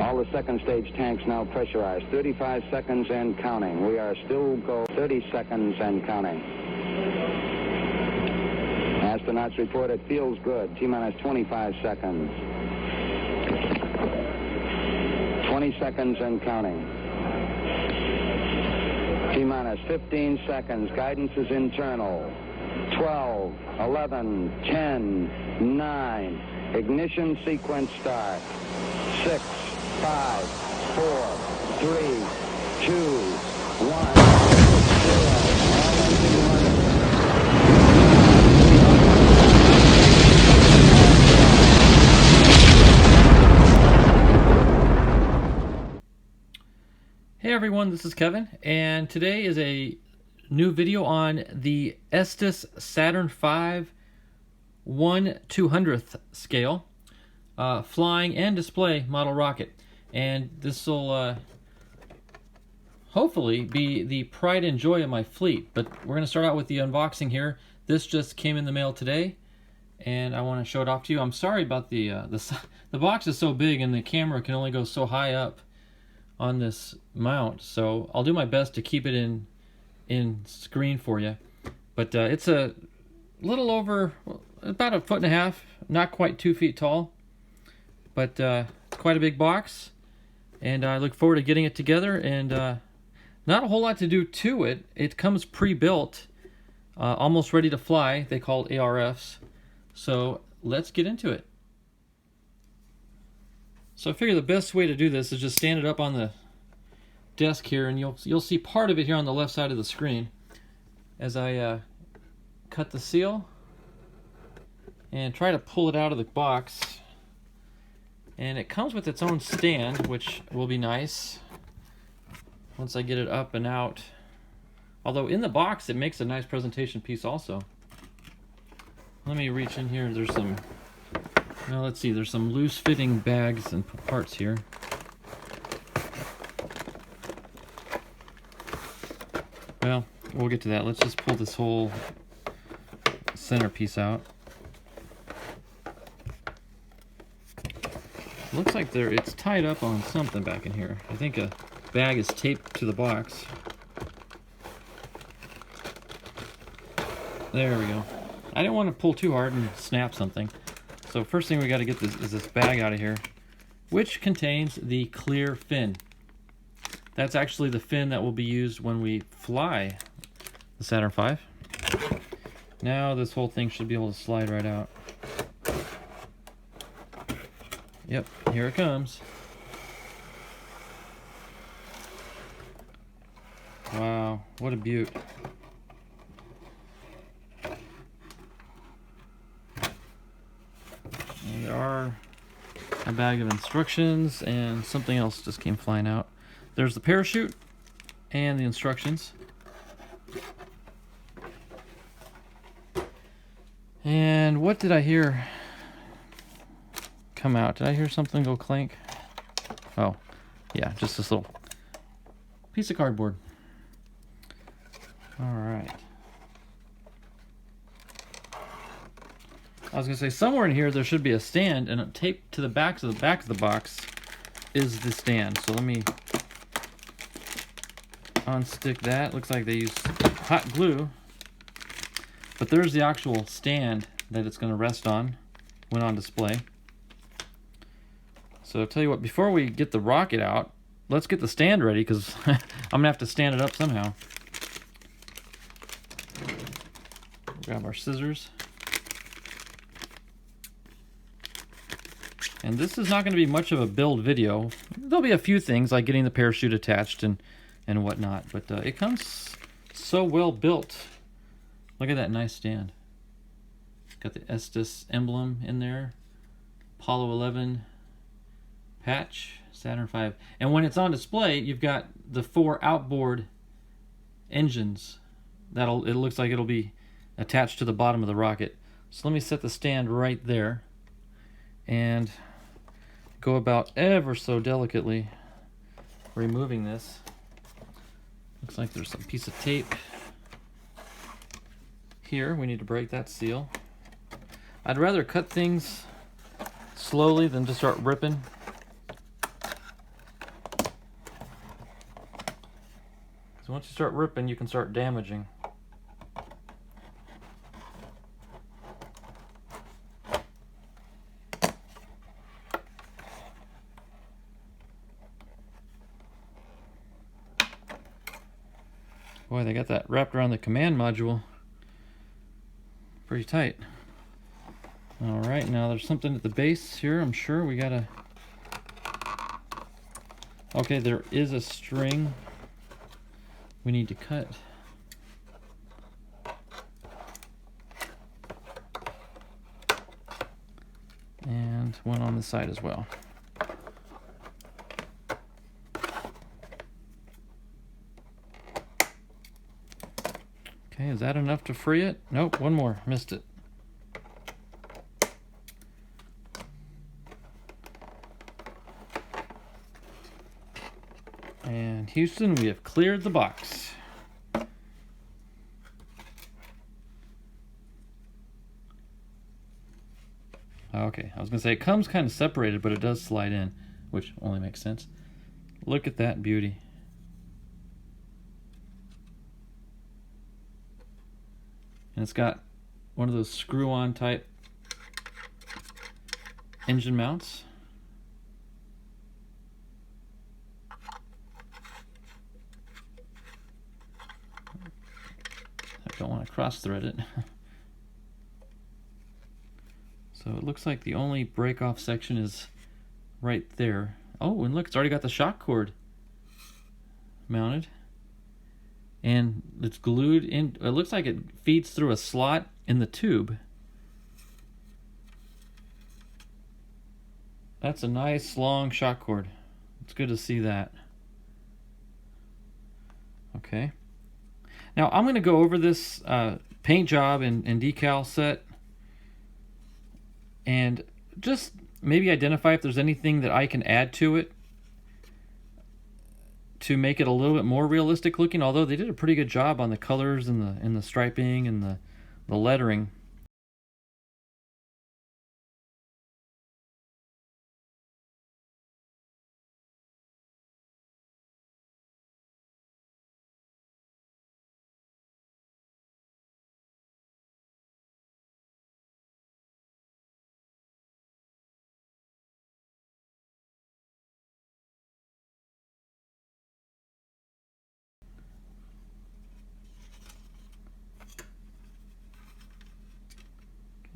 All the second stage tanks now pressurized. 35 seconds and counting. We are still go 30 seconds and counting. Astronauts report it feels good. T-minus 25 seconds. 20 seconds and counting. T-minus 15 seconds. Guidance is internal. 12, 11, 10, 9. Ignition sequence start. 6, 5, 4, 3, 2, 1, 0. Hey everyone, this is Kevin, and today is a new video on the Estes Saturn V 1/200th scale flying and display model rocket. And this will hopefully be the pride and joy of my fleet. But we're going to start out with the unboxing here. This just came in the mail today, and I want to show it off to you. I'm sorry about the box is so big and the camera can only go so high up on this mount, so I'll do my best to keep it in screen for you. But it's a little over about 1.5 feet, not quite 2 feet tall, but it's quite a big box, and I look forward to getting it together. And not a whole lot to do to it. It comes pre-built, almost ready to fly. They call it ARFs. So let's get into it. So I figure the best way to do this is just stand it up on the desk here, and you'll see part of it here on the left side of the screen as I cut the seal and try to pull it out of the box. And it comes with its own stand, which will be nice once I get it up and out. Although in the box it makes a nice presentation piece also. Let me reach in here. There's some, well, let's see, there's some loose fitting bags and parts here. Well, we'll get to that. Let's just pull this whole centerpiece out. Looks like it's tied up on something back in here. I think a bag is taped to the box. There we go. I didn't want to pull too hard and snap something. So first thing we got to get is this bag out of here, which contains the clear fin. That's actually the fin that will be used when we fly the Saturn V. Now this whole thing should be able to slide right out. Yep, here it comes. Wow, what a beaut. And there are a bag of instructions, and something else just came flying out. There's the parachute and the instructions. And what did I hear come out? Did I hear something go clank? Oh, yeah, just this little piece of cardboard. All right. I was gonna say somewhere in here there should be a stand, and taped to the back of the box is the stand. So let me unstick that. Looks like they use hot glue, but there's the actual stand that it's going to rest on when on display. So I'll tell you what, before we get the rocket out, let's get the stand ready, because I'm gonna have to stand it up somehow. Grab our scissors. And this is not going to be much of a build video. There'll be a few things like getting the parachute attached and whatnot, but it comes so well built. Look at that nice stand. Got the Estes emblem in there. Apollo 11 patch, Saturn V. And when it's on display, you've got the 4 outboard engines. It looks like it'll be attached to the bottom of the rocket. So let me set the stand right there and go about ever so delicately removing this. Looks like there's some piece of tape here. We need to break that seal. I'd rather cut things slowly than just start ripping. So once you start ripping, you can start damaging. Boy, they got that wrapped around the command module pretty tight. All right, now there's something at the base here. I'm sure we gotta... Okay, there is a string we need to cut. And one on the side as well. Okay, is that enough to free it? Nope, one more. Missed it. And Houston, we have cleared the box. Okay, I was going to say it comes kind of separated, but it does slide in, which only makes sense. Look at that beauty. And it's got one of those screw-on type engine mounts. I don't want to cross-thread it. So it looks like the only break-off section is right there. Oh, and look, it's already got the shock cord mounted. And it's glued in. It looks like it feeds through a slot in the tube. That's a nice long shock cord. It's good to see that. Okay. Now I'm going to go over this paint job and decal set and just maybe identify if there's anything that I can add to it to make it a little bit more realistic looking, although they did a pretty good job on the colors and the striping and the lettering.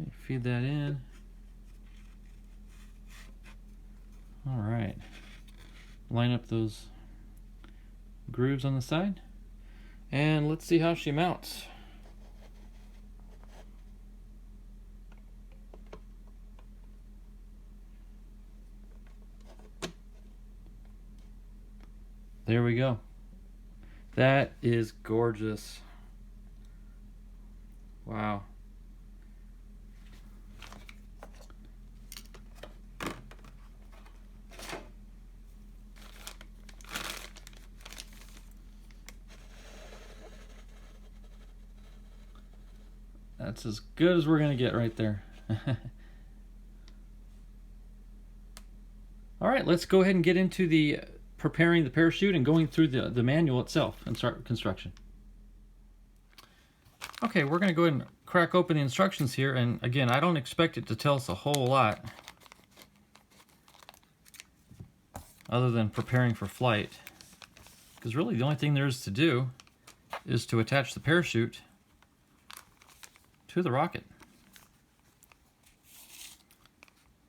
Okay, feed that in. All right. Line up those grooves on the side. And let's see how she mounts. There we go. That is gorgeous. Wow. That's as good as we're going to get right there. All right, let's go ahead and get into the preparing the parachute and going through the manual itself and start construction. Okay, we're going to go ahead and crack open the instructions here, and again, I don't expect it to tell us a whole lot other than preparing for flight, because really the only thing there is to do is to attach the parachute to the rocket.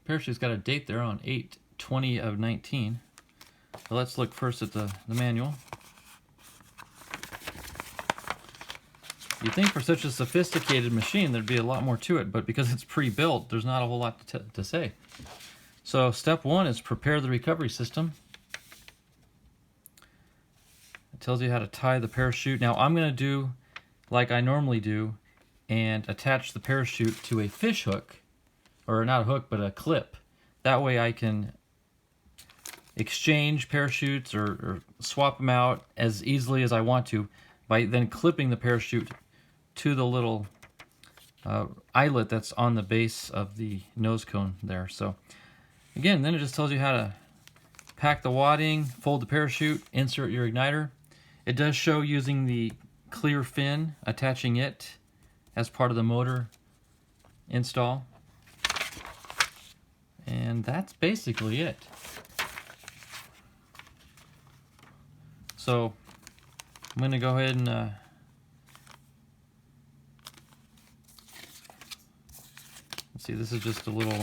Parachute's got a date there on 8/20 of 19. So let's look first at the manual. You'd think for such a sophisticated machine there'd be a lot more to it, but because it's pre-built, there's not a whole lot to say. So step one is prepare the recovery system. It tells you how to tie the parachute. Now I'm going to do like I normally do and attach the parachute to a fish hook, or not a hook, but a clip. That way I can exchange parachutes or swap them out as easily as I want to by then clipping the parachute to the little eyelet that's on the base of the nose cone there. So again, then it just tells you how to pack the wadding, fold the parachute, insert your igniter, It does show using the clear fin, attaching it as part of the motor install. And that's basically it. So I'm going to go ahead and let's see, this is just a little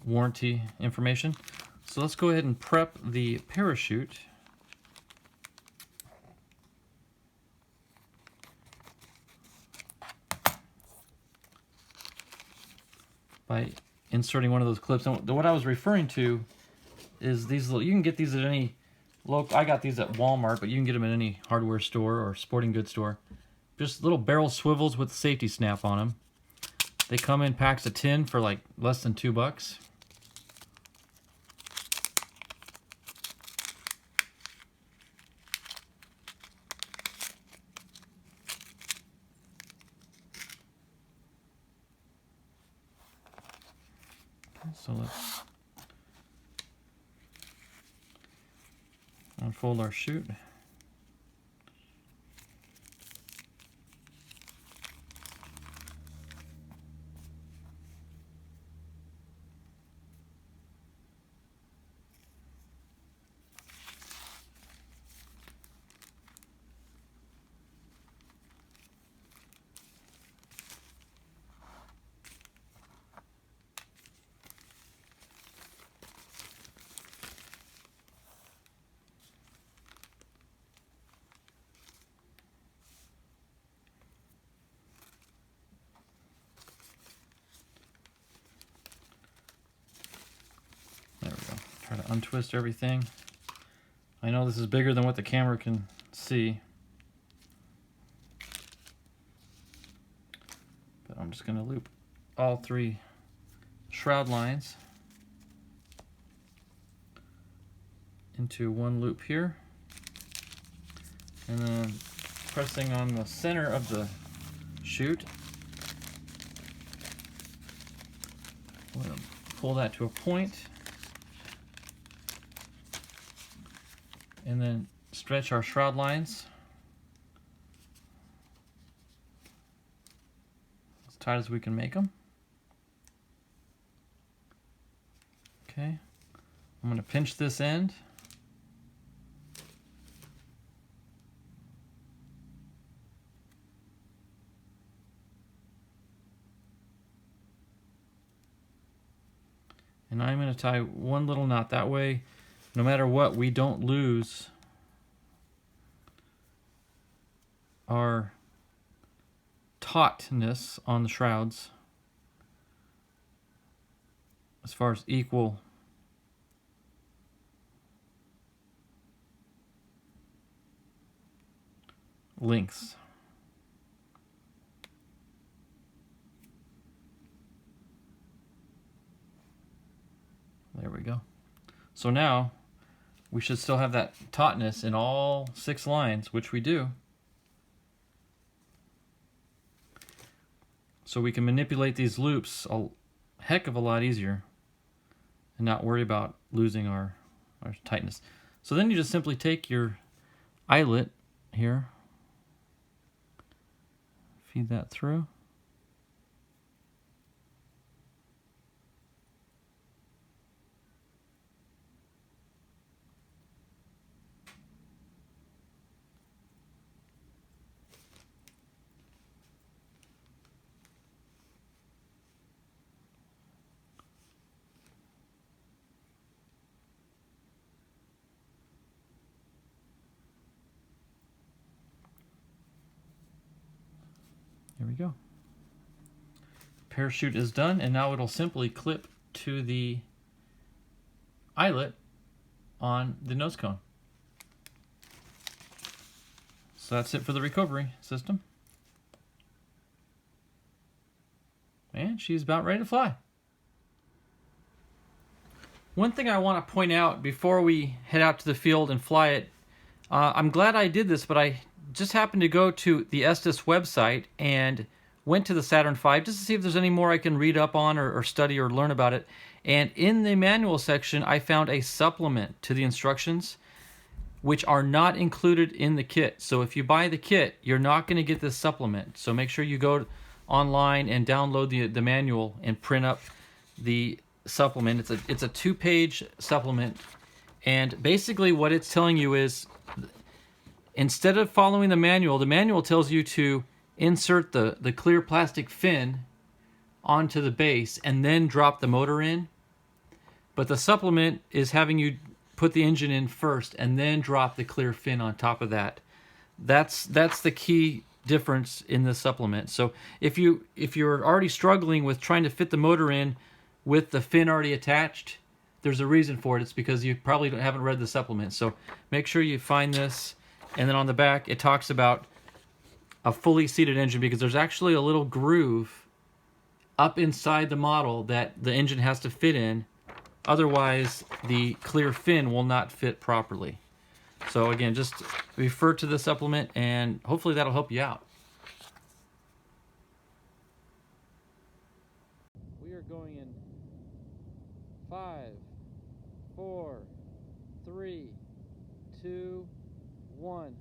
warranty information. So let's go ahead and prep the parachute. By inserting one of those clips. And what I was referring to is these little, you can get these at any local, I got these at Walmart, but you can get them at any hardware store or sporting goods store. Just little barrel swivels with safety snap on them. They come in packs of 10 for like less than $2. So let's unfold our chute. Try to untwist everything. I know this is bigger than what the camera can see, but I'm just going to loop all 3 shroud lines into one loop here, and then pressing on the center of the chute, I'm going to pull that to a point, and then stretch our shroud lines as tight as we can make them. Okay, I'm going to pinch this end. And I'm going to tie one little knot. That way, no matter what, we don't lose our tautness on the shrouds as far as equal lengths. There we go. So now we should still have that tautness in all 6 lines, which we do. So we can manipulate these loops a heck of a lot easier and not worry about losing our tightness. So then you just simply take your eyelet here, feed that through. There we go. Parachute is done, and now it'll simply clip to the eyelet on the nose cone. So that's it for the recovery system. And she's about ready to fly. One thing I want to point out before we head out to the field and fly it, I'm glad I did this, but I just happened to go to the Estes website and went to the Saturn V just to see if there's any more I can read up on or study or learn about it. And in the manual section, I found a supplement to the instructions. which are not included in the kit. So if you buy the kit, you're not going to get this supplement. So make sure you go online and download the manual and print up the supplement. It's a 2-page supplement, and basically what it's telling you is, instead of following the manual tells you to insert the clear plastic fin onto the base and then drop the motor in. But the supplement is having you put the engine in first and then drop the clear fin on top of that. That's the key difference in the supplement. So if you're already struggling with trying to fit the motor in with the fin already attached, there's a reason for it. It's because you probably haven't read the supplement. So make sure you find this. And then on the back, it talks about a fully seated engine, because there's actually a little groove up inside the model that the engine has to fit in. Otherwise, the clear fin will not fit properly. So again, just refer to the supplement, and hopefully that'll help you out. We are going in 5, 4, 3, 2, 1.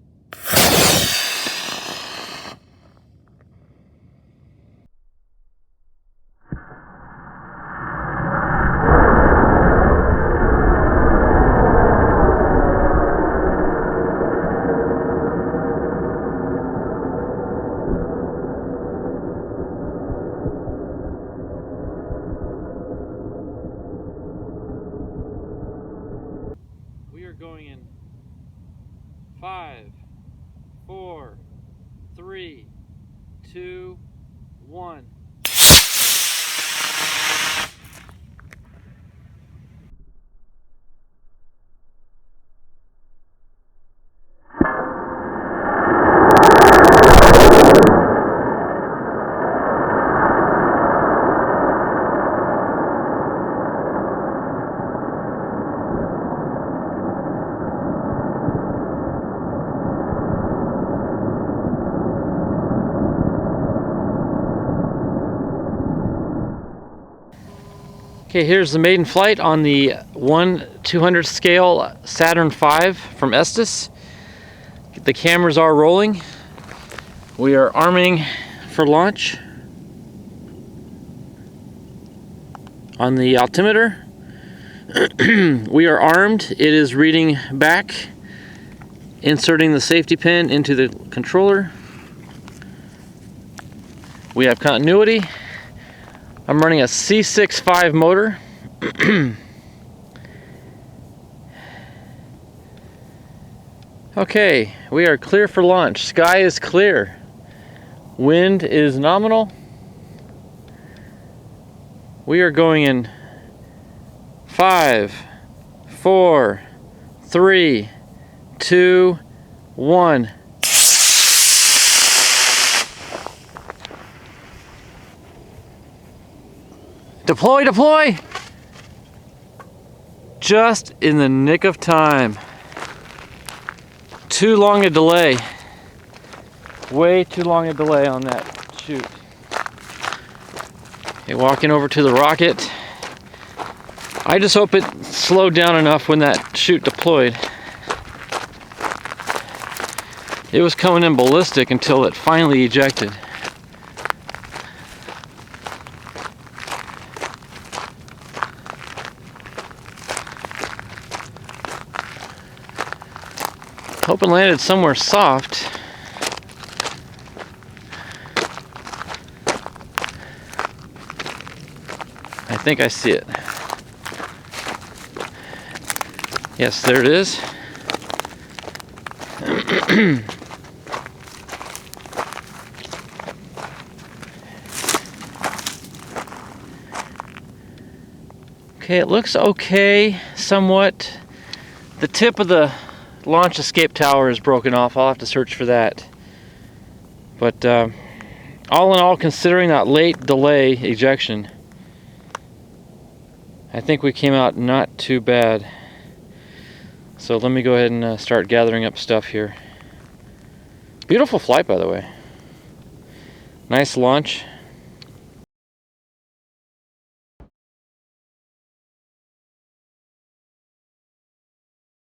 We are going in 5, 4, 3, 2, 1. Okay, here's the Maiden Flight on the 1/200 scale Saturn V from Estes. The cameras are rolling. We are arming for launch. On the altimeter, we are armed. It is reading back, inserting the safety pin into the controller. We have continuity. I'm running a C65 motor. Okay, we are clear for launch. Sky is clear. Wind is nominal. We are going in 5, 4, 3, 2, 1. Deploy, deploy! Just in the nick of time. Too long a delay. Way too long a delay on that chute. Okay, walking over to the rocket. I just hope it slowed down enough when that chute deployed. It was coming in ballistic until it finally ejected. Hope it landed somewhere soft. I think I see it. Yes, there it is. Okay, it looks okay, somewhat. The tip of the launch escape tower is broken off. I'll have to search for that. But all in all, considering that late delay ejection, I think we came out not too bad. So let me go ahead and start gathering up stuff here. Beautiful flight, by the way. Nice launch.